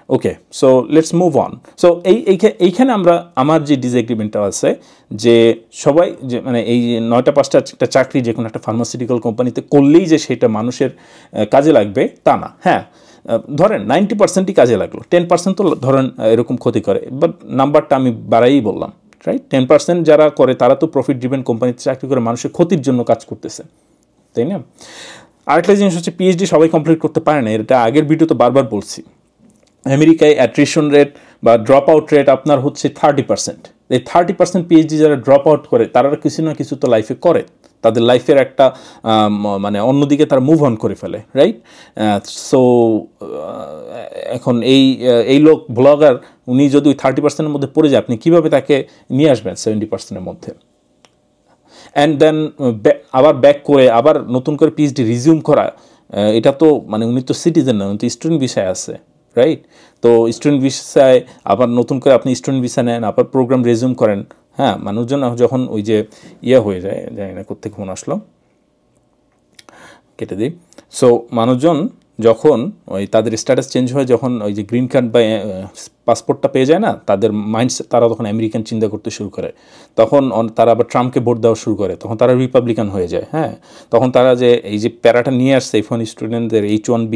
Okay, so let's move on. So এইখানে আমার যে ডিসএগ্রিমেন্টটা আছে যে সবাই যে মানে এই 9টা 5টা একটা চাকরি যে কোনো একটা ফার্মাসিউটিক্যাল কোম্পানিতে করলেই যে সেটা মানুষের কাজে লাগবে তা না। হ্যাঁ, ধরেন 90%ই কাজে লাগলো, 10% তো ধরেন এরকম ক্ষতি করে, বাট নাম্বারটা আমি বাড়াই বললাম, রাইট? 10% যারা করে তারা তো প্রফিট ড্রিভেন কোম্পানিতে চাকরি করে মানুষের ক্ষতির জন্য কাজ করতেছে, তাই না? আরেকটা জিনিস হচ্ছে পিএইচডি সবাই কমপ্লিট করতে পারে না, এটা আগের ভিডিওতে বারবার বলছি। আমেরিকায় অ্যাট্রিশন রেট বা ড্রপ আউট রেট আপনার হচ্ছে 30%। এই 30% পিএইচডি যারা ড্রপ আউট করে তারা কিছু না কিছু তো লাইফে করে, তাদের লাইফের একটা মানে অন্যদিকে তারা মুভ অন করে ফেলে, রাইট? সো এখন এই লোক ব্লগার উনি যদি ওই 30%-এর মধ্যে পড়ে যায়, আপনি কীভাবে তাকে নিয়ে আসবেন 70%-এর মধ্যে? অ্যান্ড দেন আবার ব্যাক করে আবার নতুন করে পিএইচডি রিজিউম করা, এটা তো মানে উনি তো সিটিজেন না, উনি তো স্টুডেন্ট ভিসায় আছে, রাইট? তো স্টুডেন্ট ভিসায় আবার নতুন করে আপনি স্টুডেন্ট ভিসা নেন, আবার প্রোগ্রাম রেজিউম করেন। হ্যাঁ, মানুষজন যখন ওই যে হয়ে যায়, জানি না কোত্থেকে ফোন আসলো, কেটে দিই। সো মানুষজন যখন ওই তাদের স্ট্যাটাস চেঞ্জ হয়, যখন ওই যে গ্রিন কার্ড বা পাসপোর্টটা পেয়ে যায় না, তাদের মাইন্ডসেট, তারা তখন আমেরিকান চিন্তা করতে শুরু করে, তখন তারা আবার ট্রাম্পকে ভোট দেওয়া শুরু করে, তখন তারা রিপাবলিকান হয়ে যায়। হ্যাঁ, তখন তারা যে এই যে প্যারাটা নিয়ে আসছে এখন স্টুডেন্টদের H1B,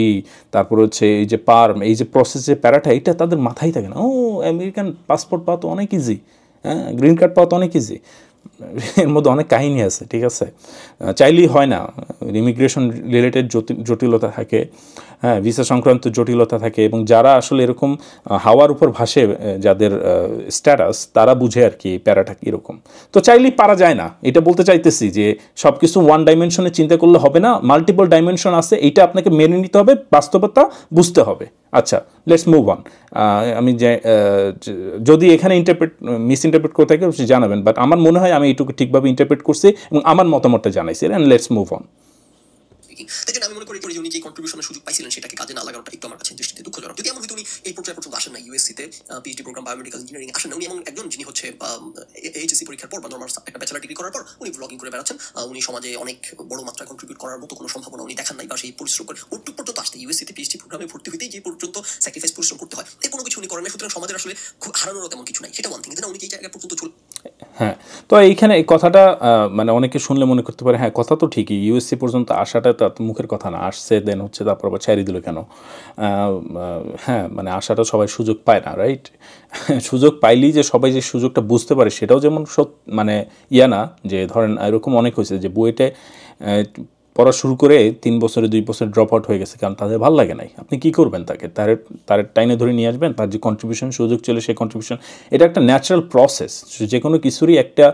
তারপর হচ্ছে এই যে পার্ম, এই যে প্রসেস যে প্যারাটা, এটা তাদের মাথায় থাকে না। ও আমেরিকান পাসপোর্ট পাওয়া তো অনেক ইজি, হ্যাঁ, গ্রিন কার্ড পাওয়া তো অনেক ইজি। এর মধ্যে অনেক কাহিনী আছে, ঠিক আছে? চাইলেই হয় না, ইমিগ্রেশন রিলেটেড জটিলতা থাকে, হ্যাঁ, ভিসা সংক্রান্ত জটিলতা থাকে, এবং যারা আসলে এরকম হাওয়ার উপর ভাসে, যাদের স্ট্যাটাস, তারা বুঝে আর কি প্যারাটা কীরকম। তো চাইলেই পারা যায় না, এটা বলতে চাইতেছি যে সব কিছু ওয়ান ডাইমেনশনে চিন্তা করলে হবে না, মাল্টিপল ডাইমেনশন আছে, এইটা আপনাকে মেনে নিতে হবে, বাস্তবতা বুঝতে হবে। আচ্ছা, লেটস মুভ অন। আমি যে যদি এখানে মিস ইন্টারপ্রেট করে থাকি অবশ্যই জানাবেন, বাট আমার মনে হয় আমি এইটুকু ঠিকভাবে ইন্টারপ্রেট করছি এবং আমার মতামতটা জানাইছি। And let's move on. দেখেন, আমি মনে করি যে উনি যে কন্ট্রিবিউশনের সুযোগ পাইছিলেন সেটাকে কাজে না লাগানোটা একটু আমার কাছে দৃষ্টিতে দুঃখজনক। যদি এমন হয়তো উনি এই পর্যায়ে পর্যন্ত আসেন না, ইউএসসিতে পিএইচডি প্রোগ্রাম বায়োমেডিক্যাল ইঞ্জিনিয়ারিং আসেন না, উনি এমন একজন যিনি হচ্ছে এইচএসসি পরীক্ষার পর বা নর্মাল একটা ব্যাচেলর ডিগ্রি করার পর উনি ব্লগিং করে বেড়াচ্ছেন, উনি সমাজে অনেক বড় মাত্রায় কন্ট্রিবিউট করার মতো কোনো সম্ভাবনা উনি দেখান নাই, বা সেই পরিশ্রম করে ওটুক পর্যন্ত আসতে ইউএসসিতে পিএইচডি প্রোগ্রামে ভর্তি হইতেই যে পর্যন্ত স্যাক্রিফাইস পরিশ্রম করতে হয়, এর কোনো কিছু উনি করেন না। সুতরাং সমাজের আসলে হারানোরও তেমন কিছু নাই, সেটা ওয়ান থিং। যেটা উনি এই জায়গা পর্যন্ত চলে। হ্যাঁ, তো এইখানে এই কথাটা মানে অনেকে শুনলে মনে করতে পারে হ্যাঁ কথা তো ঠিকই, ইউএসসি পর্যন্ত আসাটা তার মুখের কথা না, আসছে দেন হচ্ছে তারপর আবার ছাড়িয়ে দিল কেন? হ্যাঁ, মানে আসাটা সবাই সুযোগ পায় না, রাইট? সুযোগ পাইলেই যে সবাই যে সুযোগটা বুঝতে পারে সেটাও যেমন মানে না, যে ধরেন এরকম অনেক হয়েছে যে বুয়েটে পড়া শুরু করে 3 বছরে 2 বছর ড্রপ আউট হয়ে গেছে, কারণ তাদের ভালো লাগে নাই। আপনি কি করবেন তাকে? তার টাইনে ধরে নিয়ে আসবেন, তার যে কন্ট্রিবিউশন সুযোগ ছিল সেই কন্ট্রিবিউশন, এটা একটা ন্যাচারাল প্রসেস। যে কোনো কিছুরই একটা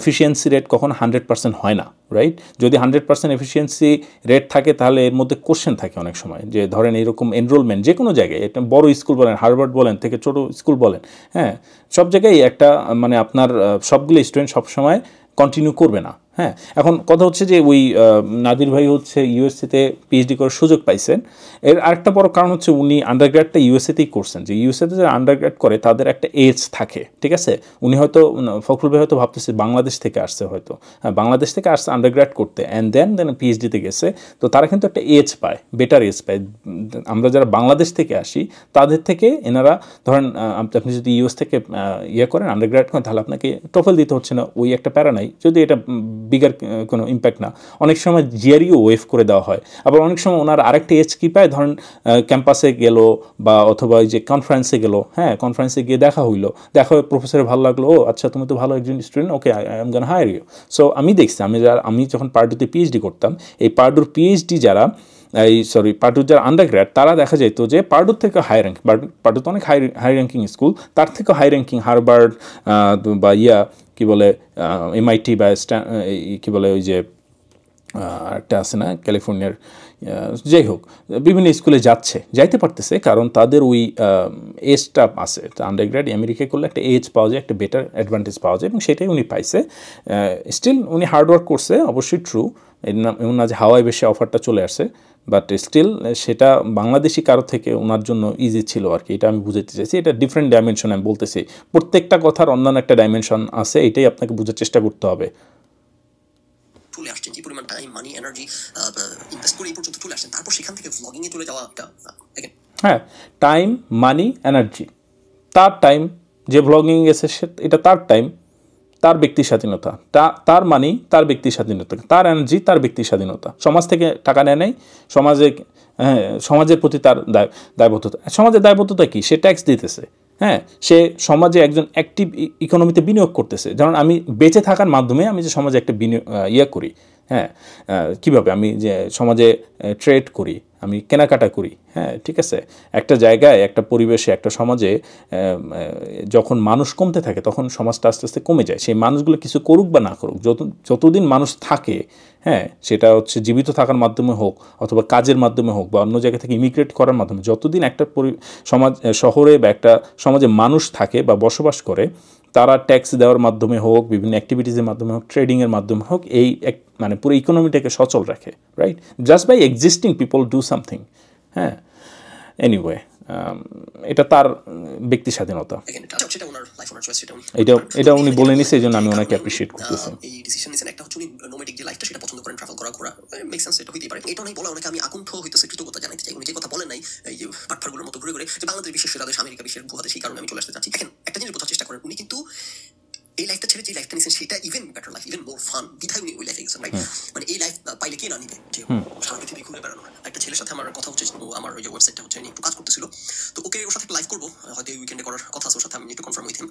এফিসিয়েন্সি রেট কখনো 100% হয় না, রাইট? যদি 100% এফিসিয়েন্সি রেট থাকে তাহলে এর মধ্যে কোশ্চেন থাকে অনেক সময়, যে ধরেন এরকম এনরোলমেন্ট যে কোনো জায়গায়, এটা বড় স্কুল বলেন, হার্ভার্ড বলেন থেকে ছোট স্কুল বলেন, হ্যাঁ, সব জায়গায় একটা মানে আপনার সবগুলো স্টুডেন্ট সবসময় কন্টিনিউ করবে না। হ্যাঁ, এখন কথা হচ্ছে যে ওই নাদির ভাই হচ্ছে ইউএসসিতে পিএইচডি করার সুযোগ পাইছেন, এর আরেকটা বড় কারণ হচ্ছে উনি আন্ডারগ্র্যাডটা ইউএসসিতেই করছেন। যে ইউএসএতে যারা আন্ডারগ্র্যাড করে তাদের একটা এজ থাকে, ঠিক আছে? উনি হয়তো ফখরুল ভাই হয়তো ভাবতেছে বাংলাদেশ থেকে আসছে, হয়তো হ্যাঁ বাংলাদেশ থেকে আসছে আন্ডারগ্র্যাড করতে, অ্যান্ড দেন পিএইচডিতে গেছে, তো তারা কিন্তু একটা এজ পায়, বেটার এজ পায়। আমরা যারা বাংলাদেশ থেকে আসি তাদের থেকে এনারা ধরেন আপনি যদি ইউএস থেকে করেন আন্ডারগ্র্যাড করেন, তাহলে আপনাকে টোফেল দিতে হচ্ছে না, ওই একটা প্যারা নাই, যদি এটা বিগার কোনো ইম্প্যাক্ট না। অনেক সময় জিআরইও ওয়েভ করে দেওয়া হয়, আবার অনেক সময় ওনার আরেকটা এজ কি পায়, ধরেন ক্যাম্পাসে গেল বা অথবা ওই যে কনফারেন্সে গেল, হ্যাঁ কনফারেন্সে গিয়ে দেখা হয়ে প্রফেসরের ভালো লাগলো, ও আচ্ছা তুমি তো ভালো একজন student, okay I am gonna hire you. So আমি দেখছি, আমি যখন পার্ডুতে পিএইচডি করতাম, এই পার্ডুর পিএইচডি যারা পার্ডুর যারা আন্ডারগ্র্যাড, তারা দেখা যেত যে পার্ডুর থেকে হাই র্যাঙ্ক, পার্ডু তো অনেক হাই র্যাঙ্কিং স্কুল, তার থেকে হাই র্যাঙ্কিং হার্ভার্ড বা কি বলে এমআইটি বা কি বলে ওই যে একটা আছে না ক্যালিফোর্নিয়ার, যাই হোক বিভিন্ন স্কুলে যাইতে পারতেছে, কারণ তাদের ওই এজটা আছে। আন্ডারগ্র্যাড আমেরিকায় করলে একটা এজ পাওয়া যায়, একটা বেটার অ্যাডভান্টেজ পাওয়া যায়, এবং সেটাই উনি পাইছে। স্টিল উনি হার্ডওয়ার্ক করছে, অবশ্যই ট্রু, এমন না যে হাওয়ায় বেশি অফারটা চলে আসছে, বাট স্টিল সেটা বাংলাদেশি কারো থেকে ওনার জন্য ইজি ছিল আর কি, এটা আমি বুঝাতে চাইছি। এটা ডিফারেন্ট ডাইমেনশন আমি বলতেছি, প্রত্যেকটা কথার অন্যান্য একটা ডাইমেনশন আছে, এটাই আপনাকে বোঝার চেষ্টা করতে হবে। চলে আসছেন, যে পরিমাণ টাইম মানি এনার্জি ইনভেস্ট করে এই পর্যন্ত চলে আসছেন, তারপর সেখান থেকে ভ্লগিংয়ে চলে যাওয়া একটা হ্যাঁ, টাইম, মানি, এনার্জি। তার টাইম, যে ভ্লগিং গেছে এটা তার টাইম, তার ব্যক্তি স্বাধীনতা, তার মানি, তার ব্যক্তি স্বাধীনতা, তার এনার্জি, তার ব্যক্তি স্বাধীনতা। সমাজ থেকে টাকা নেয় নাই, সমাজে, হ্যাঁ, সমাজের প্রতি তার দায়বদ্ধতা। সমাজের দায়বদ্ধতা কি? সে ট্যাক্স দিতেছে, হ্যাঁ, সে সমাজে একজন অ্যাক্টিভ ইকোনমিতে বিনিয়োগ করতেছে। যেমন আমি বেঁচে থাকার মাধ্যমে আমি যে সমাজে একটা বিনিয়োগ করি, হ্যাঁ, কীভাবে আমি যে সমাজে ট্রেড করি, আমি কেনাকাটা করি, হ্যাঁ, ঠিক আছে। একটা জায়গায়, একটা পরিবেশে, একটা সমাজে যখন মানুষ কমতে থাকে তখন সমাজটা আস্তে আস্তে কমে যায়। সেই মানুষগুলো কিছু করুক বা না করুক, যতদিন মানুষ থাকে, হ্যাঁ, সেটা হচ্ছে জীবিত থাকার মাধ্যমে হোক অথবা কাজের মাধ্যমে হোক বা অন্য জায়গা থেকে ইমিগ্রেট করার মাধ্যমে, যতদিন একটা সমাজ, শহরে বা একটা সমাজে মানুষ থাকে বা বসবাস করে, তারা ট্যাক্স দেওয়ার মাধ্যমে হোক, বিভিন্ন অ্যাক্টিভিটিসের মাধ্যমে হোক, ট্রেডিংয়ের মাধ্যমে হোক, এই মানে পুরো ইকোনমিটাকে সচল রাখে, right? Just by existing people do something, হ্যাঁ। এনিওয়ে, এটা তার ব্যক্তি স্বাধীনতা। এটা উনি বলে নিছে, এই জন্য আমি ওনাকে অ্যাপ্রিসিয়েট করতেছি। এই ডিসিশন নিছেন, একটা হচ্ছে উনি নোমেডিক যে লাইফটা সেটা পছন্দ করেন, ট্রাভেল করা, ঘোরা, মেক সেন্স, এটা হইতেই পারে। এটা নাই বলা ওনাকে আমি আকণ্ঠ হইতেছে কৃতজ্ঞতা জানাইতে চাই। উনি যে কথা বলেন নাই এই যে পাটফারগুলোর মতো ঘুরে ঘুরে যে বাংলাদেশ বিশ্বের সেরা দেশ, আমেরিকা বিশ্বের ভুয়া দেশ, এই কারণে আমি চলে আসতে চাচ্ছি। দেখেন, একটা জিনিস বোঝার চেষ্টা করেন, উনি কিন্তু এই লাইফটা ছেড়ে যে লাইফটা নিছেন সেটা even better life, even more fun, বিধায় উনি ওই লাইফে গেছেন, রাইট? মানে এই লাইফ পাইলে কে না নিবে, যে সারা পৃথিবী ঘুরে বেড়ানো। একটা ছেলের সাথে আমার কথা হচ্ছে, আমার ওই যে ওয়েবসাইটটা হচ্ছে একটু কাজ করতেছিল, তো ওকে ওর সাথে লাইভ করবো, হয়তো এই উইকেন্ডে করার কথা আছে ওর সাথে, আমি একটু কনফার্ম উইথ হিম।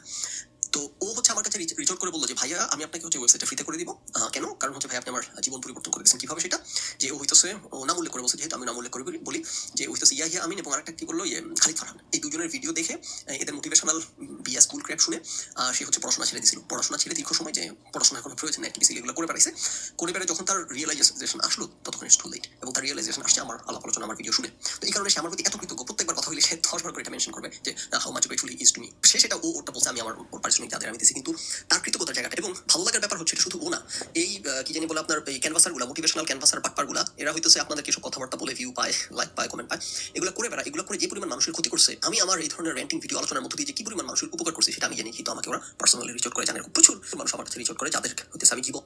তো ও হচ্ছে আমার কাছে রিচ আউট করে বললো যে ভাইয়া, আমি আপনাকে হচ্ছে ওয়েবসাইটটা ফ্রিতে করে দিব। কেন? কারণ হচ্ছে ভাই আপনি আমার জীবন পরিবর্তন করে দিয়েছেন। কিভাবে সেটা? যে ও হইতেছে, ও নাম উল্লেখ করে বলছে, যেহেতু আমি নাম উল্লেখ করে বলি, যে ও হইতেছে ইয়াহিয়া আমিন এবং আরেকটা কি বললো, খালিদ ফারহান। এই দুজনের ভিডিও দেখে, এদের মোটিভেশনাল বিয়া স্কুল ক্র্যাপ শুনে সে হচ্ছে পড়াশোনা ছেড়ে দিয়েছিল। পড়াশোনা ছেড়ে দীর্ঘ সময় যে পড়াশোনা কোনো প্রয়োজন নেই, বেসিক্যালি এগুলো করে বেড়ে যখন তার রিয়েলাইজেশন আসলো, ততক্ষণ ইটস টু লেট। এবং তার রিয়েলাইজেশন আসছে আমার আলাপ আলোচনা, আমার ভিডিও শুনে। তো এই কারণে সে আমার প্রতি এত কৃতজ্ঞ, প্রত্যেকবার কথা হইলে সে 10 বার করে এটা মেনশন করবে যে how much grateful he is to me. সে সেটা ওটা বলছে, আমি আমার পারিশ্রমিক তাদের আমি দিয়েছি, কিন্তু তার কৃতজ্ঞতার জায়গাটা এবং ভালো লাগার ব্যাপার হচ্ছে এটা শুধু ও না, এই কি জানি বলে আপনার এই ক্যানভাসারগুলো, মোটিভেশনাল ক্যানভাসার বাটপারগুলা, এরা হইতেছে আপনাদেরকে সব কথাবার্তা বলে ভিউ পায়, লাইক পায়, কমেন্ট পায়, এগুলো করে বেড়া। এগুলো করে যে পরিমাণ মানুষের ক্ষতি করছে, আমি আমার এই ধরনের র্যান্টিং ভিডিও আলোচনার মধ্যে দিয়ে যে কি পরিমাণ মানুষের উপকার করছে সেটা আমি জানি, কিন্তু আমাকে ওরা পার্সোনালি রিচ আউট করে জানে। প্রচুর মানুষ আমার কাছে রিচ আউট করে, যাদের হইতেছে আমি জীবন।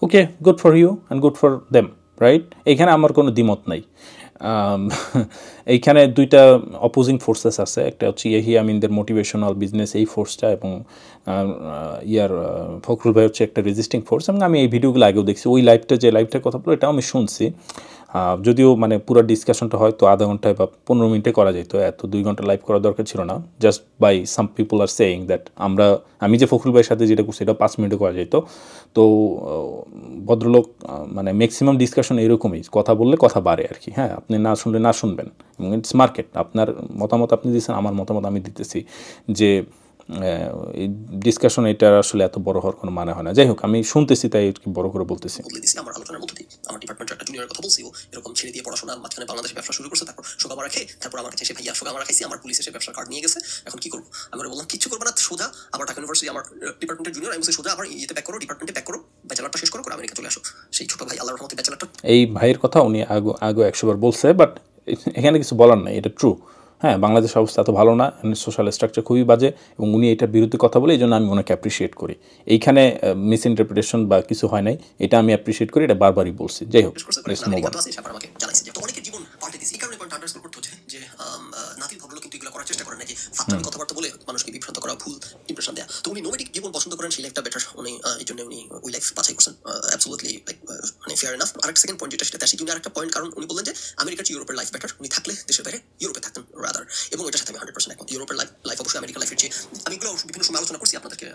Okay, good for you and good for them, right? এইখানে আমার কোনো দ্বিমত নাই। এইখানে দুইটা অপোজিং ফোর্সেস আছে, একটা হচ্ছে ইয়াহিয়া আমিনদের মোটিভেশনাল বিজনেস, এই ফোর্সটা, এবং ফখরুল ভাই হচ্ছে একটা রেজিস্টিং ফোর্স। এবং আমি এই ভিডিওগুলো আগেও দেখছি, ওই যে লাইভটার কথা বলো, এটাও আমি শুনছি। যদিও মানে পুরো ডিসকাশনটা হয়তো আধা ঘন্টায় বা 15 মিনিটে করা যেত, এত 2 ঘন্টা লাইভ করার দরকার ছিল না। Just by some people are saying that আমি যে ফখরুল ভাইয়ের সাথে যেটা করছি এটা 5 মিনিটে করা যেত। তো ভদ্রলোক মানে ম্যাক্সিমাম ডিসকাশন এরকমই, কথা বললে কথা বাড়ে আর কি, হ্যাঁ, আপনি না শুনলে না শুনবেন, এবং ইটস মার্কেট। আপনার মতামত আপনি দিচ্ছেন, আমার মতামত আমি দিতেছি, যে এই ডিসকাশন এটা আসলে এত বড় হওয়ার কোনো মানে হয় না। যাই হোক, আমি শুনতেছি তাই বড় করে বলতেছি। আমার আলোচনার মধ্যে দিয়ে আমার ডিপার্টমেন্টের একটা জুনিয়রের কথা বলছি, ও এরকম ছেড়ে দিয়ে পড়াশোনার মাঝখানে বাংলাদেশে ব্যবসা শুরু করছে, তারপর সোগা মারা খেয়ে, তারপর আমার কাছে এসে ভাইয়া সোগা মারা খাইছি, আমার পুলিশ এসে ব্যবসার কার্ড নিয়ে গেছে, এখন কি করবো? আমি বললাম কিচ্ছু করবো না, সোজা আবার ঢাকা ইউনিভার্সিটি আমার ডিপার্টমেন্টের জুনিয়র, আমি সোজা আবার ইয়েতে ব্যাক করো, ডিপার্টমেন্টে ব্যাক করো, ব্যাচেলারটা শেষ করো, করে আমেরিকা চলে আসো। সেই ছোট ভাই আল্লাহর রহমতে ব্যাচেলারটা। এই ভাইয়ের কথা উনি আগে 100 বার বলছে, বাট এখানে কিছু বলার নাই, এটা ট্রু। হ্যাঁ, বাংলাদেশের অবস্থা এত ভালো না, সোশ্যাল স্ট্রাকচার খুবই বাজে, এবং উনি এটার বিরুদ্ধে কথা বলে, এই জন্য আমি ওনাকে অ্যাপ্রিসিয়েট করি। এইখানে মিস ইন্টারপ্রিটেশন বা কিছু হয় নাই, এটা আমি অ্যাপ্রিসিয়েট করি, এটা বারবারই বলছি। যাই হোক, নাতির ভদ্রলোক কিন্তু এগুলো করার চেষ্টা করেন নাকি ফাত্তামি কথাবার্তা বলে মানুষকে বিভ্রান্ত করা, ভুল ইমপ্রেশন দেয়া। তো উনি নোমেডিক জীবন পছন্দ করেন, সেই লাইফটা বেটার, উনি এই জন্য উনি ওই লাইফ বাছাই করছেন। অ্যাবসলিউটলি লাইক মানে ফেয়ার এনাফ। আরেকটা সেকেন্ড পয়েন্ট যেটা, সেটা আসি উনি আরেকটা পয়েন্ট, কারণ উনি বললেন যে আমেরিকার চেয়ে ইউরোপের লাইফ বেটার। উনি থাকলে দেশের বাইরে ইউরোপে থাকতেন রাদার, এবং এটার সাথে আমি 100% একমত। ইউরোপের লাইফ অবশ্যই আমেরিকার লাইফের চেয়ে, আমি এগুলো বিভিন্ন সময় আলোচনা করছি আপনাদেরকে,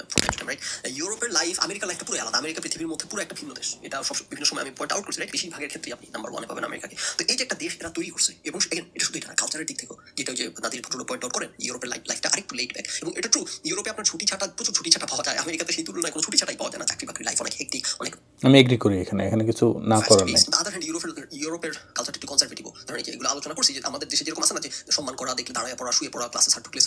রাইট? ইউরোপের লাইফ আমেরিকার লাইফটা পুরো আলাদা। আমেরিকা পৃথিবীর মধ্যে পুরো একটা ভিন্ন দেশ, এটা সব বিভিন্ন সময় আমি পয়েন্ট আউট করছি, রাইট? বেশিরভাগের ক্ষেত্রে আপনি নাম্বার 1 পাবেন আমেরিকাকে। তো এই যে একটা দেশ এরা তৈরি করছে, এবং এটা শুধু এটা কালচারের দিক থেকে, যেটা যে নাদির ভদ্রলোক পয়েন্ট আউট করেন, ইউরোপের লাইফটা আরেকটু লেট ব্যাক, এবং এটা ট্রু। ইউরোপে আপনার প্রচুর ছুটি ছাটা পাওয়া যায়, আমেরিকাতে সেই তুলনায় কোনো ছুটি ছাটাই পাওয়া যায় না। চাকরি বাকরি লাইফ অনেক হেক্টিক, অনেক। আমি এগ্রি করি, এখানে কিছু না করার নেই। আদার হ্যান্ড ইউরোপের কালচারটা একটু কনজারভেটিভ। ধরেন এগুলো আলোচনা করছি যে আমাদের দেশে যেরকম আছে না, যে সম্মান করা, দেখলে দাঁড়ায় পড়া, শুয়ে পড়া, ক্লাসে ছাড় ঢুকলে,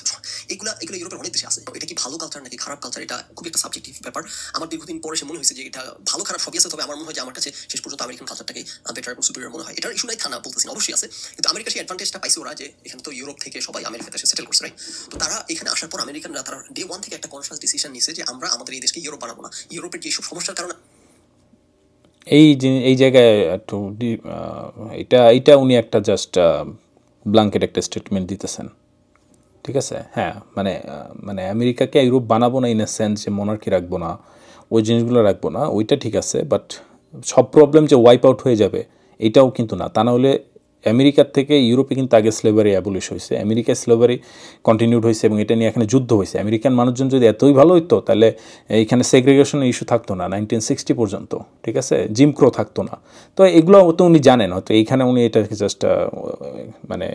এগুলো ইউরোপের অনেক দেশে আছে। এটা কি ভালো কালচার নাকি খারাপ কালচার, এটা খুব একটা সাবজেক্টিভ ব্যাপার। আমার দীর্ঘদিন পরে সে মনে হয়েছে যে এটা ভালো খারাপ সবই আছে, তবে আমার মনে হয় যে আমার কাছে শেষ পর্যন্ত আমেরিকান কালচারটাকে বেটার এবং সুপিরিয়র মনে হয়। এটার ইস্যু নাই, থানা বলতেছি না, অবশ্যই আছে, কিন্তু আমেরিকা সেই অ্যাডভান্টেজটা পাইছে ওরা, যে এখানে তো ইউরোপ থেকে সবাই আমেরিকাতে এসে সেটেল করছে, রাইট? তো তারা এখানে আসার পর আমেরিকানরা তারা ডে 1 থেকে একটা কনশাস ডিসিশন নিছে যে আমরা আমাদের এই দেশকে ইউরোপ বানাবো না। ইউরোপের যেসব সমস্যার কারণে এই জায়গায় একটু এইটা উনি একটা জাস্ট ব্ল্যাঙ্কেট একটা স্টেটমেন্ট দিতেছেন, ঠিক আছে? হ্যাঁ, মানে আমেরিকাকে ইউরোপ বানাবো না ইন এ সেন্স যে মনার্কি রাখবো না, ওই জিনিসগুলো রাখবো না, ওইটা ঠিক আছে, বাট সব প্রবলেম যে ওয়াইপ আউট হয়ে যাবে এইটাও কিন্তু না। তা না হলে আমেরিকার থেকে ইউরোপে কিন্তু আগে স্লেভারি অ্যাবলিশ হয়েছে, আমেরিকায় স্লেভারি কন্টিনিউড হয়েছে এবং এটা নিয়ে এখানে যুদ্ধ হয়েছে। আমেরিকান মানুষজন যদি এতই ভালো হইতো তাহলে এইখানে সেগ্রিগেশনের ইস্যু থাকতো না 1960 পর্যন্ত, ঠিক আছে? জিম ক্রো থাকতো না। তো এগুলো তো উনি জানেন, হয়তো এইখানে উনি এটাকে জাস্ট মানে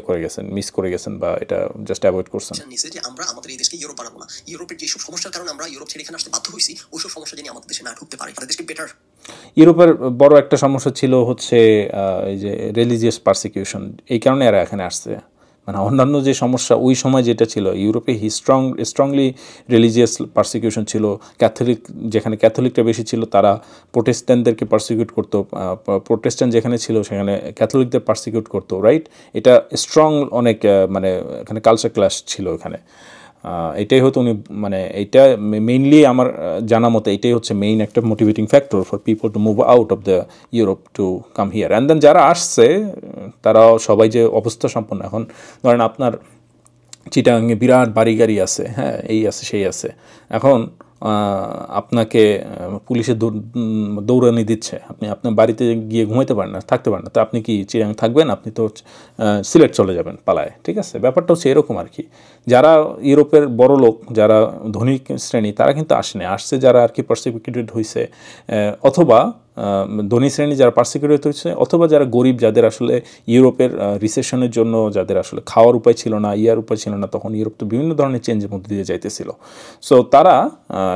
করে গেছেন, মিস করে গেছেন বা এটা জাস্ট অ্যাভয়েড করছেন। নিচে যে আমরা আমাদের এই দেশকে ইউরোপ বানাবো না, ইউরোপের যেসব সমস্যার কারণে আমরা ইউরোপ ছেড়ে এখানে আসতে বাধ্য হয়েছি, ওইসব সমস্যা যেন আমাদের দেশে না ঢুকতে পারে, আমাদের দেশকে বেটার। ইউরোপের বড় একটা সমস্যা ছিল হচ্ছে এই যে রিলিজিয়াস পারসিকিউশন, এই কারণে এরা এখানে আসছে। মানে অন্যান্য যে সমস্যা ওই সময় যেটা ছিল, ইউরোপে স্ট্রংলি রিলিজিয়াস পারসিকিউশন ছিল। ক্যাথলিক, যেখানে ক্যাথলিকটা বেশি ছিল তারা প্রোটেস্ট্যান্টদেরকে পারসিকিউট করতো, প্রোটেস্ট্যান্ট যেখানে ছিল সেখানে ক্যাথলিকদের পারসিকিউট করতো, রাইট? এটা স্ট্রং অনেক, মানে এখানে কালচার ক্লাশ ছিল এখানে। এটাই হতো উনি, মানে এইটা মেইনলি আমার জানা মতে এটাই হচ্ছে মেইন একটা motivating factor for people to move out of the Europe to come here. And then যারা আসছে তারাও সবাই যে অবস্থা সম্পন্ন, এখন ধরেন আপনার চিটাগাঙে বিরাট বাড়ি গাড়ি আছে, হ্যাঁ, এই আছে সেই আছে, এখন আপনাকে পুলিশে দৌড়ানি দিচ্ছে, আপনি আপনার বাড়িতে গিয়ে ঘুমাইতে পারেন না, থাকতে পারেন না, তো আপনি কি চিটাগাং থাকবেন? আপনি তো সিলেট চলে যাবেন পালায়, ঠিক আছে? ব্যাপারটা হচ্ছে এরকম আর কি। যারা ইউরোপের বড় লোক, যারা ধনী শ্রেণী, তারা কিন্তু আসেনি, আসছে যারা আর কি পারসিকিউটেড হয়েছে, অথবা ধনী শ্রেণী যারা পারসিকিউটেড হয়েছে, অথবা যারা গরিব, যাদের আসলে ইউরোপের রিসেশনের জন্য যাদের আসলে খাওয়ার উপায় ছিল না, ইয়ার উপায় ছিল না, তখন ইউরোপ তো বিভিন্ন ধরনের চেঞ্জের মধ্যে দিয়ে যাইতেছিল। সো তারা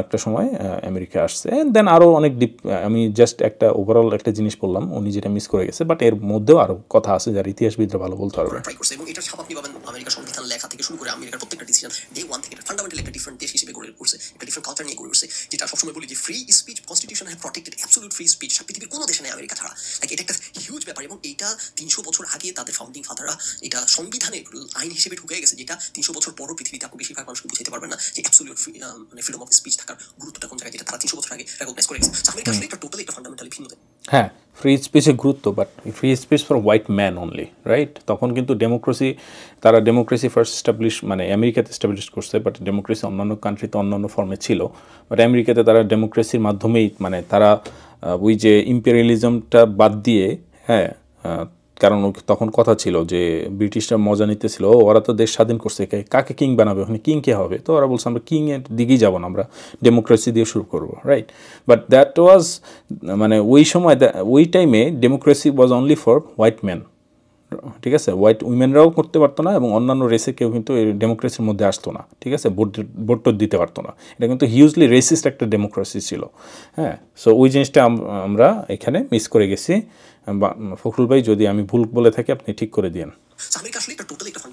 একটা সময় আমেরিকা আসছে। দেন আরও অনেক ডিপ, আমি জাস্ট একটা ওভারঅল একটা জিনিস বললাম, উনি যেটা মিস করে গেছে, বাট এর মধ্যেও আরও কথা আছে যারা ইতিহাসবিদরা ভালো বলতে পারবে। ট্রাই করছে এবং এটার ছাপ আপনি পাবেন আমেরিকার সংবিধান লেখা থেকে শুরু করে আমেরিকার প্রত্যেকটা ডিসিশন ডে ওয়ান থেকে ফান্ডামেন্টালি একটা ডিফারেন্ট দেশ হিসেবে গড়ে উঠছে, একটা ডিফারেন্ট কালচার নিয়ে গড়ে উঠছে, যেটা সবসময় বলি যে free speech constitution have protected absolute free speech পৃথিবীর কোনো দেশে নেই আমেরিকা ছাড়া। লাইক এটা একটা হিউজ ব্যাপার এবং এইটা 300 বছর আগে তাদের ফাউন্ডিং ফাদাররা এটা সংবিধানে আইন হিসেবে ঢুকে গেছে, যেটা 300 বছর পরও পৃথিবীতে আপনি বেশিরভাগ মানুষকে বুঝাইতে পারবেন না যে অ্যাবসলিউট মানে ফ্রিডম অফ স্পিচ থাকার গুরুত্বটা কোন জায়গায়, যেটা তারা 300 বছর আগে রেকগনাইজ করে গেছে। আমেরিকা আসলে এটা টোটালি একটা ফান্ডামেন্টালি ভিন্ন। হ্যাঁ, ফ্রি স্পিচের গুরুত্ব, but free speech for white man only, right? তখন কিন্তু তারা ডেমোক্রেসি ফার্স্ট এস্টাবলিশ, মানে আমেরিকাতে এস্টাবলিশ করছে, বাট ডেমোক্রেসি অন্যান্য কান্ট্রিতে অন্যান্য ফর্মে ছিল, বাট আমেরিকাতে তারা ডেমোক্রেসির মাধ্যমেই, মানে তারা ওই যে ইম্পেরিয়ালিজমটা বাদ দিয়ে, হ্যাঁ, কারণ তখন কথা ছিল যে ব্রিটিশরা মজা নিতেছিল, ওরা তো দেশ স্বাধীন করছে, কাকে কিং বানাবে, ওখানে কিং কে হবে? তো ওরা বলছে আমরা কিংয়ের দিকেই যাবো না, আমরা ডেমোক্রেসি দিয়ে শুরু করবো, রাইট? বাট দ্যাট ওয়াজ, মানে ওই সময় ওই টাইমে democracy was only for white man, ঠিক আছে? হোয়াইট উইমেনরাও করতে পারতো না এবং অন্যান্য রেসে কেউ কিন্তু এই ডেমোক্রেসির মধ্যে আসতো না, ঠিক আছে? ভোট দিতে পারতো না। এটা কিন্তু হিউজলি রেসিস্ট একটা ডেমোক্রেসি ছিল, হ্যাঁ। সো ওই জিনিসটা আমরা এখানে মিস করে গেছি। ফখরুল ভাই, যদি আমি ভুল বলে থাকি আপনি ঠিক করে দিয়েন,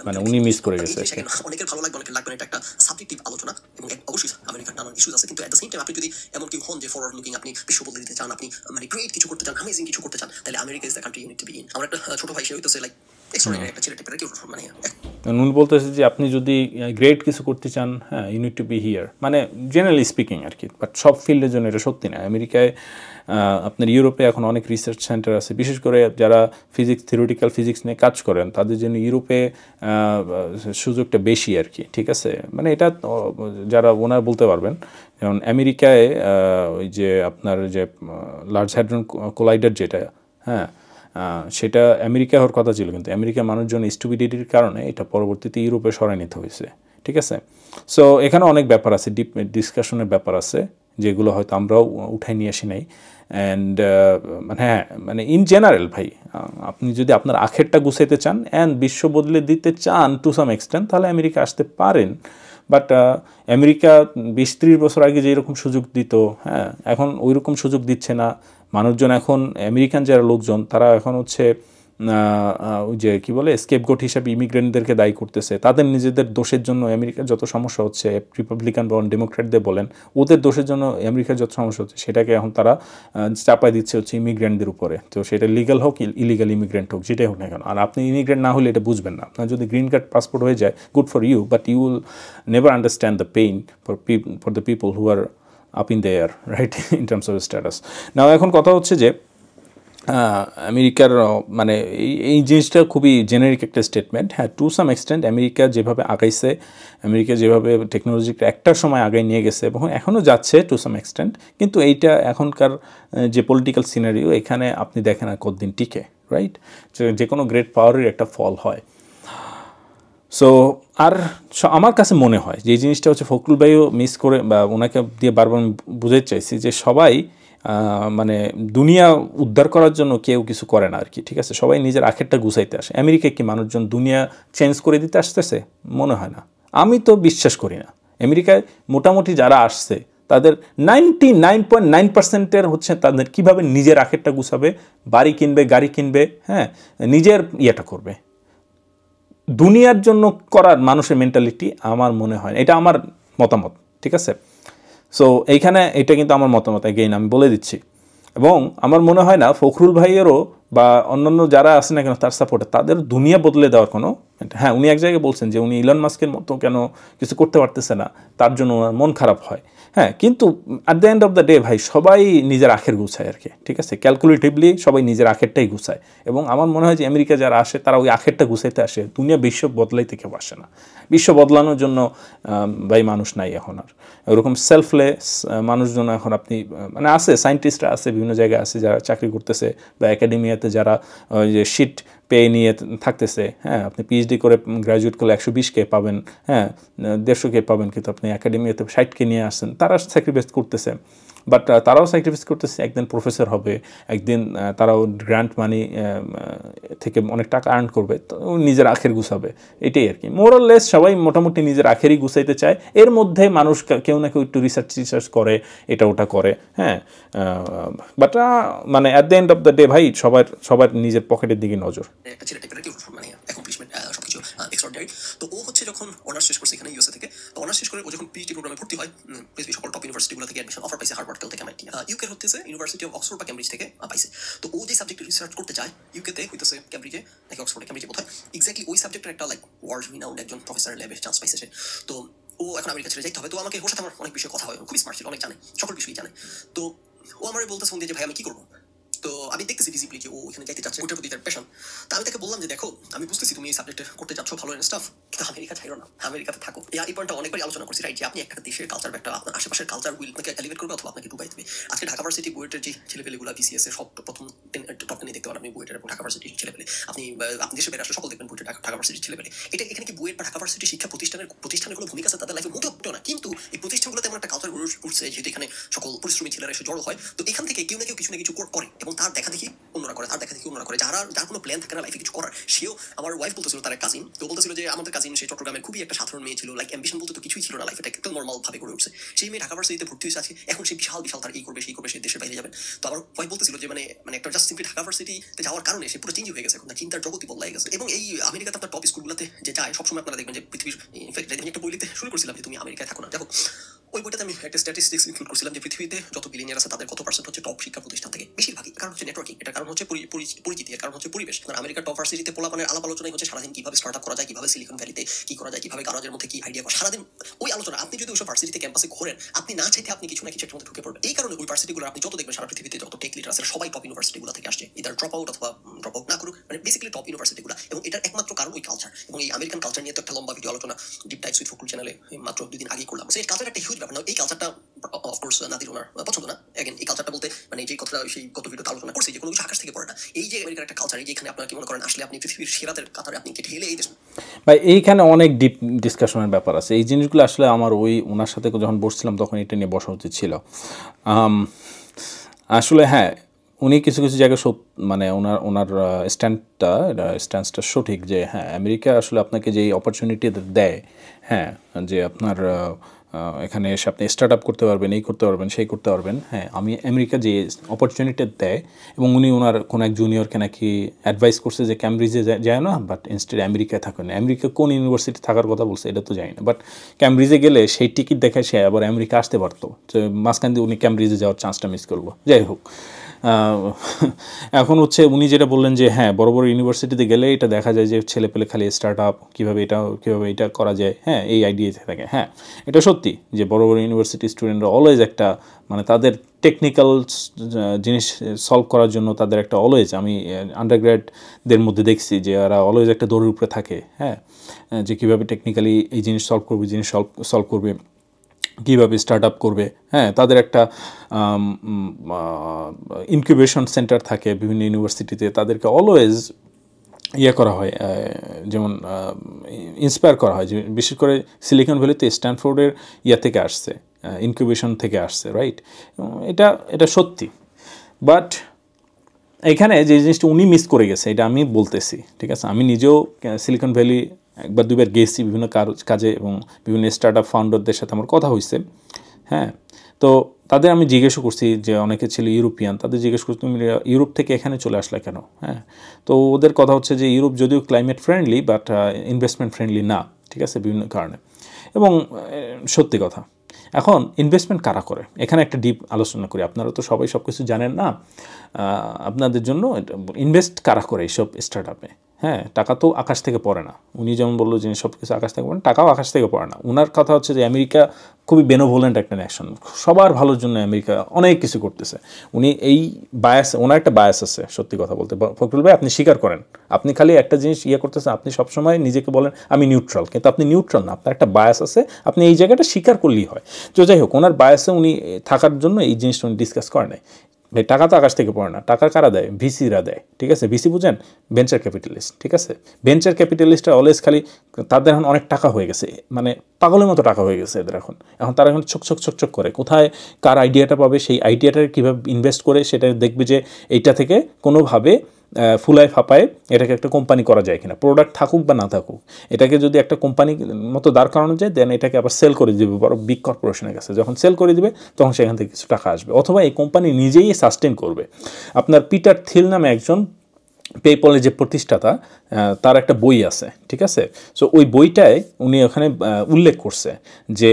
মানে উনি মিস করে গেছে। অনেকের ভালো লাগবে, অনেকের লাগবে না, এটা একটা সাবজেক্টিভ আলোচনা এবং অবশ্যই আমেরিকার নানান ইস্যুস আছে, কিন্তু এট দ্য সেম টাইম আপনি যদি এমন কেউ হন যে ফরওয়ার্ড লুকিং, আপনি বিশ্ব বদলে দিতে চান, আপনি মানে গ্রেট কিছু করতে চান, অ্যামেজিং কিছু করতে চান, তাহলে America is the country you need to be in. আমার একটা ছোট ভাই, সে হইতেছে লাইক এক্সট্রাঅর্ডিনারি একটা ছেলে টাইপের, কেউ মানে উনি বলতেছে যে আপনি যদি গ্রেট কিছু করতে চান, হ্যাঁ, you need to be here, মানে জেনারেলি স্পিকিং আর কি, বাট সব ফিল্ডের জন্য এটা সত্যি না। আমেরিকায়, আপনার ইউরোপে এখন অনেক রিসার্চ সেন্টার আছে, বিশেষ করে যারা থিওরিটিক্যাল ফিজিক্স নিয়ে কাজ করেন তাদের জন্য ইউরোপে সুযোগটা বেশি আর কি, ঠিক আছে? মানে এটা যারা ওনার বলতে পারবেন। যেমন আমেরিকায় ওই যে আপনার যে লার্জ হ্যাড্রন কোলাইডার যেটা, হ্যাঁ, সেটা আমেরিকা হওয়ার কথা ছিল, কিন্তু আমেরিকার মানুষজন স্টুপিডিটির কারণে এটা পরবর্তীতে ইউরোপে সরাই নিতে হয়েছে, ঠিক আছে? সো এখানে অনেক ব্যাপার আছে, ডিপ ডিসকাশনের ব্যাপার আছে, যেগুলো হয়তো আমরাও উঠাই নিয়ে আসি নাই। অ্যান্ড মানে হ্যাঁ, মানে ইন জেনারেল ভাই, আপনি যদি আপনার আখেরটা গুছাইতে চান অ্যান্ড বিশ্ব বদলে দিতে চান টু সাম এক্সটেন্ট, তাহলে আমেরিকা আসতে পারেন। বাট আমেরিকা 20-30 বছর আগে যেরকম সুযোগ দিত, হ্যাঁ, এখন ওই রকম সুযোগ দিচ্ছে না। মানুষজন এখন, আমেরিকান যারা লোকজন, তারা এখন হচ্ছে ওই যে কী বলে, স্কেপগোট হিসাবে ইমিগ্রেন্টদেরকে দায়ী করতেছে। তাদের নিজেদের দোষের জন্য আমেরিকার যত সমস্যা হচ্ছে, রিপাবলিকান বলেন, ডেমোক্র্যাটদের বলেন, ওদের দোষের জন্য আমেরিকার যত সমস্যা হচ্ছে, সেটাকে এখন তারা চাপাই দিচ্ছে হচ্ছে ইমিগ্রেন্টদের উপরে। তো সেটা লিগাল হোক, ইলিগাল ইমিগ্রেন্ট হোক, যেটাই হোক না কেন। আর আপনি ইমিগ্রেন্ট না হলে এটা বুঝবেন না। আপনার যদি গ্রিন কার্ড পাসপোর্ট হয়ে যায়, good for you, but you will never understand the pain for the people who are up in the air, right, in terms of status. Now এখন কথা হচ্ছে যে আমেরিকার মানে এই জিনিসটা খুবই জেনারিক একটা স্টেটমেন্ট। হ্যাঁ, টু সাম এক্সটেন্ট আমেরিকা যেভাবে আগাইছে, আমেরিকা যেভাবে টেকনোলজিকে একটা সময় আগায় নিয়ে গেছে এবং এখনও যাচ্ছে টু সাম এক্সটেন্ট, কিন্তু এইটা এখনকার যে পলিটিক্যাল সিনারিও, এখানে আপনি দেখেন আর কতদিন টিকে, রাইট? যে কোনো গ্রেট পাওয়ারের একটা ফল হয়। সো আর আমার কাছে মনে হয় যে এই জিনিসটা হচ্ছে ফখরুল ভাইও মিস করে, বা ওনাকে দিয়ে বারবার বুঝাতে চাইছি যে সবাই মানে দুনিয়া উদ্ধার করার জন্য কেউ কিছু করে না আর কি, ঠিক আছে? সবাই নিজের আখেরটা গুছাইতে আসে। আমেরিকায় কি মানুষজন দুনিয়া চেঞ্জ করে দিতে আসতেছে? মনে হয় না, আমি তো বিশ্বাস করি না। আমেরিকায় মোটামুটি যারা আসছে তাদের 99.9% হচ্ছে তাদের কীভাবে নিজের আখেরটা গুছাবে, বাড়ি কিনবে, গাড়ি কিনবে, হ্যাঁ, নিজের ইয়েটা করবে। দুনিয়ার জন্য করার মানুষের মেন্টালিটি আমার মনে হয়, এটা আমার মতামত, ঠিক আছে? সো এইখানে এটা কিন্তু আমার মতামত, এগেইন আমি বলে দিচ্ছি। এবং আমার মনে হয় না ফখরুল ভাইয়েরও বা অন্যান্য যারা আছে না কেন তার সাপোর্টে তাদের দুনিয়া বদলে দেওয়ার কোনো, হ্যাঁ, উনি এক জায়গায় বলছেন যে উনি ইলন মাস্কের মতো কেন কিছু করতে পারতেছে না, তার জন্য ওনার মন খারাপ হয়। হ্যাঁ, কিন্তু at the end of the day ভাই সবাই নিজের আখের গুছায় আর কি, ঠিক আছে? ক্যালকুলেটিভলি সবাই নিজের আখেরটাই গুছায়। এবং আমার মনে হয় যে আমেরিকা যারা আসে তারা ওই আখেরটা গুছাইতে আসে, দুনিয়া বিশ্ব বদলাইতে কেউ আসে না। বিশ্ব বদলানোর জন্য ভাই মানুষ নাই এখন আর, ওরকম সেলফলেস মানুষজন এখন আপনি মানে আছে, সায়েন্টিস্টরা আছে, বিভিন্ন জায়গায় আছে যারা চাকরি করতেছে, বা একাডেমিয়াতে যারা ওই যে শিট পে নিয়ে থাকতেছে। হ্যাঁ, আপনি পিএইচডি করে গ্র্যাজুয়েট করলে 120K পাবেন, হ্যাঁ, 150K পাবেন, কিন্তু আপনি একাডেমিয়াতে 60K নিয়ে আসছেন। তারা স্যাক্রিফাইস করতেছে, বাট তারাও স্যাক্রিফাইস করতেছে, একদিন প্রফেসর হবে, একদিন তারাও গ্র্যান্ট মানি থেকে অনেক টাকা আর্ন করবে, তো নিজের আখের গুছাবে, এটাই আর কি। মোরাললেস সবাই মোটামুটি নিজের আখেরই গুছাইতে চায়। এর মধ্যে মানুষ কেউ না কেউ একটু রিসার্চ এটা ওটা করে, হ্যাঁ, বাট মানে at the end of the day ভাই সবার নিজের পকেটের দিকে নজর। একটা ছেলে টাইপের কি মানে অ্যাকমপ্লিশমেন্ট সবকিছু এক্সট্রাঅর্ডিনারি। তো ও হচ্ছে যখন অনার্স শেষ করছে এখানে ইউএসএ থেকে, তো অনার্স শেষ করে ও যখন পিএইচডি প্রোগ্রামে ভর্তি হয়, পৃথিবীর সকল টপ ইউনিভার্সিটিগুলো থেকে অ্যাডমিশন অফার পাইছে, হার্ভার্ড, কেল থেকে এমআইটি, ইউকে হচ্ছে ইউনিভার্সিটি অফ অক্সফোর্ড বা ক্যামব্রিজ থেকে পাইছে। তো ও যে সাবজেক্টে রিসার্চ করতে চায় ইউকেতে হইতেছে ক্যামব্রিজে নাকি অক্সফোর্ডে, ক্যামব্রিজে বোধহয়, এক্স্যাক্টলি ওই সাবজেক্টের একটা লাইক ওয়ার্ল্ড রিনাউন্ড একজন প্রফেসরের ল্যাবে চান্স পাইছে সে। তো ও এখন আমেরিকা ছেড়ে যাইতে হবে। তো আমাকে ওর সাথে আমার অনেক বিষয়ে কথা হয়, খুবই স্মার্ট ছিল, অনেক জানে, সকল বিষয়ই জানে। তো ও আমার বলতেছে ফোন দিয়ে যে ভাই আমি কি করবো। তো আমি দেখতেছি ভিজিবলি যে ও এখানে যাইতে চাচ্ছে, ওইটার প্রতি তার প্যাশন। তো আমি তাকে বললাম যে দেখো, আমি বুঝতেছি তুমি এই সাবজেক্টে করতে যাচ্ছ, ভালো স্টাফ, কিন্তু আমেরিকা ছাড়ো না, আমেরিকাতে থাকো। এই পয়েন্টটা অনেকবারই আলোচনা করছি, রাইট? যে আপনি একটা দেশের কালচার, একটা আপনার আশেপাশের কালচার উইল আপনাকে এলিভেট করবে অথবা আপনাকে ডুবাই দেবে। আজকে ঢাকা ভার্সিটি বুয়েটের যে ছেলেপেলেগুলো বিসিএস এর সব প্রথম টপ 10 দেখতে পারেন আপনি, বুয়েটের এবং ঢাকা ভার্সিটির ছেলেপেলে। আপনি দেশের বাইরে আসলে সকল দেখবেন বুয়েটের, ঢাকা ভার্সিটির ছেলেপেলে। এটা এখানে কি বুয়েট বা ঢাকা ভার্সিটির শিক্ষা প্রতিষ্ঠানের কোনো ভূমিকা আছে তাদের লাইফে? মোটেও না। কিন্তু এই প্রতিষ্ঠানগুলোতে এমন একটা কালচার উঠছে যেহেতু এখানে সকল পরিশ্রমী ছেলেরা এসে জড়ো হয়, তো এখান থেকে কেউ না কেউ কিছু না কিছু করে এবং তার দেখা দেখি অন্যরা করে, তার দেখা দেখি অন্যরা করে। যার কোনো প্ল্যান থাকে না লাইফে কিছু করার, সেও, আমার ওয়াইফ বলতেছিল তার এক কাজিন, তো বলতেছিল যে আমাদের কাজিন সে চট্টগ্রামের খুবই একটা সাধারণ মেয়ে ছিল, লাইক অ্যাম্বিশন বলতে তো কিছুই ছিল না, লাইফটা একদম নর্মাল ভাবে গড়ে উঠছে। সেই মেয়ে ঢাকা ভার্সিটিতে ভর্তি হয়েছে আছে, এখন সে বিশাল তার এই করবে সেই করবে, সে দেশের বাইরে যাবেন। তো আমার ওয়াইফ বলতেছিল যে মানে একটা জাস্ট সিম্পলি ঢাকা ভার্সিটিতে যাওয়ার কারণে সে পুরো চেঞ্জ হয়ে গেছে, এখন চিন্তার জগতই বদলাই গেছে। এবং এই আমেরিকাতে আপনার টপ স্কুলগুলোতে যে যায় সবসময় আপনারা দেখবেন যে পৃথিবীর, ইনফ্যাক্ট আমি একটা বই লিখতে শুরু করছিলাম যে তুমি আমেরিকায় থাকো না, দেখো ওই বইটাতে আমি একটা স্ট্যাটিস্টিক্স ইনক্লুড করছিলাম যে পৃথিবীতে যত বিলিয়নিয়ার আছে তাদের কত পার্সেন্ট হচ্ছে টপ শিক্ষা প্রতিষ্ঠান থেকে। বেশিরভাগই কারণ হচ্ছে নেটওয়ার্কিং, এটা কারণ হচ্ছে পরিচিতি, এর কারণ হচ্ছে পরিবেশ। কারণ আমেরিকার টপ ভার্সিটিতে পোলাপানের আলাপ আলোচনাই হচ্ছে সারাদিন কিভাবে স্টার্টআপ করা যায়, কিভাবে সিলিকন ভ্যালিতে কি করা যায়, কিভাবে গারাজের মধ্যে কি আইডিয়া করা, সারাদিন ওই আলোচনা। আপনি যদি ওইসব ভার্সিটিতে ক্যাম্পাসে ঘোরেন, আপনি না চাইতে আপনি কিছু না কিছু একটা মধ্যে ঢুকে পড়বেন। এই কারণে ওই ভার্সিটিগুলো আপনি যত দেখবেন সারা পৃথিবীতে যত টেক লিডার আছে সবাই টপ ইউনিভার্সিটিগুলো থেকে আসছে, ইদার ড্রপ আউট অথবা ড্রপ আউট না করুক, মানে বেসিক্যালি টপ ইউনিভার্সিটিগুলো। এবং এটার একমাত্র কারণ ওই কালচার। এবং এই আমেরিকান কালচার নিয়ে তো একটা লম্বা ভিডিও আলোচনা ডিপ ডাইভস উইথ ফখরুল চ্যানেলে মাত্র 2 দিন আগেই করলাম। সেই কালচার একটা হিউজ ব্যাপার না, এই কালচারটা অফকোর্স নাদির ওনার পছন্দ না। এগেন এই কালচারটা বলতে মানে যে কথাটা সেই গত ভিডিওতে আলোচনা করছি যে কোনো কিছু আকাশ থেকে পড়ে না। এই যে আমেরিকার একটা কালচার, এই যে এখানে আপনারা কি মনে করেন আসলে আপনি পৃথিবীর সেরাদের কাতারে আপনি কি ঠেলে এই দেশ? ভাই এইখানে অনেক ডিপ ডিসকাশনের ব্যাপার আছে। এই জিনিসগুলো আসলে আমার ওনার সাথে যখন বসছিলাম তখন এটা নিয়ে বসা উচিত ছিল। আসলে হ্যাঁ, উনি কিছু জায়গায় মানে ওনার স্ট্যান্সটা সঠিক যে হ্যাঁ, আমেরিকা আসলে আপনাকে যেই অপরচুনিটি দেয়, হ্যাঁ, যে আপনার এখানে এসে আপনি স্টার্ট আপ করতে পারবেন, এই করতে পারবেন, সেই করতে পারবেন। হ্যাঁ, আমেরিকা যে অপরচুনিটি দেয়, এবং উনি ওনার কোনো এক জুনিয়রকে নাকি অ্যাডভাইস করছে যে ক্যামব্রিজে যায় না, বাট ইনস্টেড আমেরিকায় থাকেন। আমেরিকা কোন ইউনিভার্সিটি থাকার কথা বলছে এটা তো জানি না, বাট ক্যামব্রিজে গেলে সেই টিকিট দেখায় সে আবার আমেরিকা আসতে পারতো। তো মাঝখান দিয়ে উনি ক্যামব্রিজে যাওয়ার চান্সটা মিস করলো। যাই হোক, এখন হচ্ছে উনি যেটা বললেন যে হ্যাঁ, বড় বড় ইউনিভার্সিটিতে গেলে এটা দেখা যায় যে ছেলে পেলে খালি স্টার্ট আপ কীভাবে এটা করা যায়, হ্যাঁ, এই আইডিয়া থাকে। হ্যাঁ, এটা সত্যি যে বড় বড় ইউনিভার্সিটি স্টুডেন্টরা অলওয়েজ একটা মানে তাদের টেকনিক্যাল জিনিস সলভ করার জন্য তাদের একটা অলওয়েজ, আমি আন্ডারগ্রেডদের মধ্যে দেখছি যে এরা অলওয়েজ একটা দৌড়ের উপরে থাকে, হ্যাঁ, যে কীভাবে টেকনিক্যালি এই জিনিস সলভ করবে, জিনিস সলভ করবে, কীভাবে স্টার্ট আপ করবে, হ্যাঁ, তাদের একটা ইনকিউবেশন সেন্টার থাকে বিভিন্ন ইউনিভার্সিটিতে, তাদেরকে অলওয়েজ করা হয়, যেমন ইন্সপায়ার করা হয়, যে বিশেষ করে সিলিকন ভ্যালিতে স্ট্যানফোর্ডের থেকে আসছে, ইনকিউবেশন থেকে আসছে, রাইট? এটা সত্যি। বাট এখানে যে জিনিসটা উনি মিস করে গেছে এটা আমি বলতেছি, ঠিক আছে? আমি নিজেও সিলিকন ভ্যালি একবার দুবার গেছি বিভিন্ন কাজে, এবং বিভিন্ন স্টার্ট আপ ফাউন্ডারদের সাথে আমার কথা হয়েছে, হ্যাঁ। তো তাদের আমি জিজ্ঞেসও করছি, যে অনেকে ছিল ইউরোপিয়ান, তাদের জিজ্ঞেস করছি তুমি ইউরোপ থেকে এখানে চলে আসলে কেন, হ্যাঁ। তো ওদের কথা হচ্ছে যে ইউরোপ যদিও climate friendly but investment friendly না, ঠিক আছে, বিভিন্ন কারণে। এবং সত্যি কথা। এখন ইনভেস্টমেন্ট কারা করে, এখানে একটা ডিপ আলোচনা করি। আপনারা তো সবাই সব কিছু জানেন না, আপনাদের জন্য ইনভেস্ট কারা করে এইসব স্টার্ট আপে, হ্যাঁ। টাকা তো আকাশ থেকে পড়ে না, উনি যেমন বললো যে সব কিছু আকাশ থেকে পড়ে, টাকাও আকাশ থেকে পড়ে না। ওনার কথা হচ্ছে যে আমেরিকা খুবই বেনোভোলেন্ট একটা ন্যাশন, সবার ভালোর জন্য আমেরিকা অনেক কিছু করতেছে। উনি এই বায়াস, ওনার একটা বায়াস আছে সত্যি কথা বলতে। ফখরুল ভাই, আপনি স্বীকার করেন, আপনি খালি একটা জিনিস করতেছেন, আপনি সবসময় নিজেকে বলেন আমি নিউট্রাল, কিন্তু আপনি নিউট্রাল না, আপনার একটা বায়াস আছে, আপনি এই জায়গাটা স্বীকার করলেই হয়। তো যাই হোক, ওনার বায়াসে উনি থাকার জন্য এই জিনিসটা উনি ডিসকাস করে নাই। ভাই, টাকা তো আকাশ থেকে পড়ে না, টাকা কারা দেয়? ভিসিরা দেয়, ঠিক আছে? ভিসি বুঝেন? ভেঞ্চার ক্যাপিটালিস্ট, ঠিক আছে? ভেঞ্চার ক্যাপিটালিস্টরা অলওয়েজ খালি, তাদের এখন অনেক টাকা হয়ে গেছে, মানে পাগলের মতো টাকা হয়ে গেছে এদের এখন তারা এখন চক করে কোথায় কার আইডিয়াটা পাবে, সেই আইডিয়াটা কীভাবে ইনভেস্ট করে সেটা দেখবে যে এইটা থেকে কোনোভাবে ফুলায় ফাপায় এটাকে একটা কোম্পানি করা যায় কিনা, প্রোডাক্ট থাকুক বা না থাকুক, এটাকে যদি একটা কোম্পানির মতো দাঁড় করানো যায়, দেন এটাকে আবার সেল করে দিবে বড় বিগ কর্পোরেশনের কাছে। যখন সেল করে দিবে তখন সেখান থেকে কিছু টাকা আসবে, অথবা এই কোম্পানি নিজেই সাস্টেন করবে। আপনার পিটার থিল নামে একজন পেপলের যে প্রতিষ্ঠাতা, তার একটা বই আছে, ঠিক আছে? সো ওই বইটায় উনি ওখানে উল্লেখ করছে যে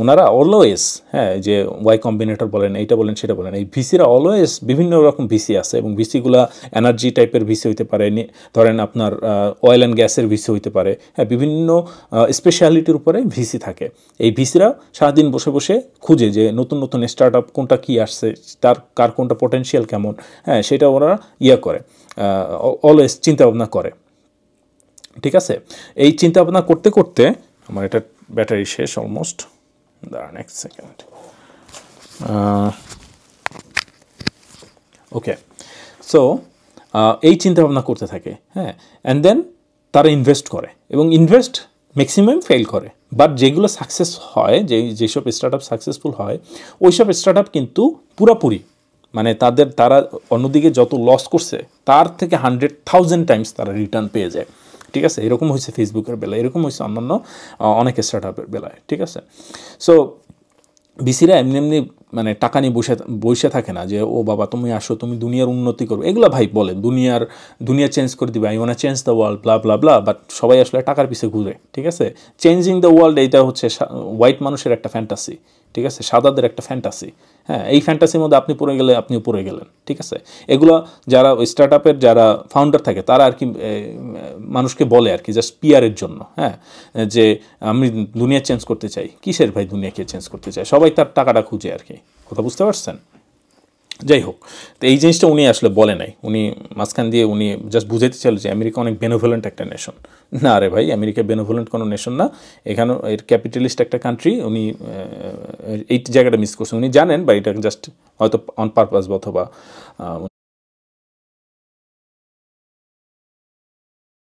ওনারা অলওয়েজ, হ্যাঁ, যে ওয়াই কম্বিনেটর বলেন, এইটা বলেন, সেটা বলেন, এই ভিসিরা অলওয়েজ বিভিন্ন রকম ভিসি আছে, এবং ভিসিগুলা এনার্জি টাইপের ভিসি হইতে পারে, ধরেন আপনার অয়েল অ্যান্ড গ্যাসের ভিসি হইতে পারে, হ্যাঁ, বিভিন্ন স্পেশালিটির উপরে ভিসি থাকে। এই ভিসিরা সারাদিন বসে বসে খুঁজে যে নতুন নতুন স্টার্ট আপ কোনটা কী আসছে, কার কোনটা পোটেনশিয়াল কেমন, হ্যাঁ, সেটা ওরা করে, অলওয়েজ চিন্তা ভাবনা করে, ঠিক আছে? এই চিন্তা ভাবনা করতে করতে আমার এটা ব্যাটারি শেষ অলমোস্ট, দাঁড়ান এক সেকেন্ড, ওকে। সো এই চিন্তা ভাবনা করতে থাকে, হ্যাঁ, অ্যান্ড দেন তারা ইনভেস্ট করে, এবং ইনভেস্ট ম্যাক্সিমাম ফেল করে। বাট যেগুলো সাকসেস হয়, যেসব স্টার্ট আপ সাকসেসফুল হয়, ওইসব স্টার্ট আপ কিন্তু পুরোপুরি, মানে তারা অন্যদিকে যত লস করছে তার থেকে 100,000 টাইমস তারা রিটার্ন পেয়ে যায়, ঠিক আছে? এরকম হয়েছে ফেসবুকের বেলায়, এরকম হয়েছে অন্যান্য অনেক স্টার্ট আপের বেলায়, ঠিক আছে? সো ভিসিরা এমনি মানে টাকা নিয়ে বসে থাকে না যে ও বাবা তুমি আসো, তুমি দুনিয়ার উন্নতি করো, এগুলো ভাই বলে দুনিয়া চেঞ্জ করে দিবে, I want change the world, blah blah blah. But সবাই আসলে টাকার পিছে ঘুরে, ঠিক আছে? চেঞ্জিং দ্য ওয়ার্ল্ড এইটা হচ্ছে হোয়াইট মানুষের একটা ফ্যান্টাসি, ঠিক আছে, সাদাদের একটা ফ্যান্টাসি, হ্যাঁ। এই ফ্যান্টাসির মধ্যে আপনি পড়ে গেলে আপনিও পড়ে গেলেন, ঠিক আছে? এগুলো যারা স্টার্ট আপের যারা ফাউন্ডার থাকে তারা আর কি মানুষকে বলে আর কি জাস্ট পিয়ারের জন্য, হ্যাঁ, যে আমি দুনিয়া চেঞ্জ করতে চাই। কিসের ভাই দুনিয়াকে চেঞ্জ করতে চাই? সবাই তার টাকাটা খুঁজে আর কি, কথা বুঝতে পারছেন? যাই হোক, তো এই জিনিসটা উনি আসলে বলে নাই, উনি মাঝখান দিয়ে উনি জাস্ট বুঝাইতে চাইল যে আমেরিকা অনেক বেনোভোলেন্ট একটা নেশন। না রে ভাই, আমেরিকা বেনোভোলেন্ট কোনো নেশন না, এখানে এর ক্যাপিটালিস্ট একটা কান্ট্রি। উনি এই জায়গাটা মিস করছেন, উনি জানেন বা এটা জাস্ট হয়তো অন পারপাস বা অথবা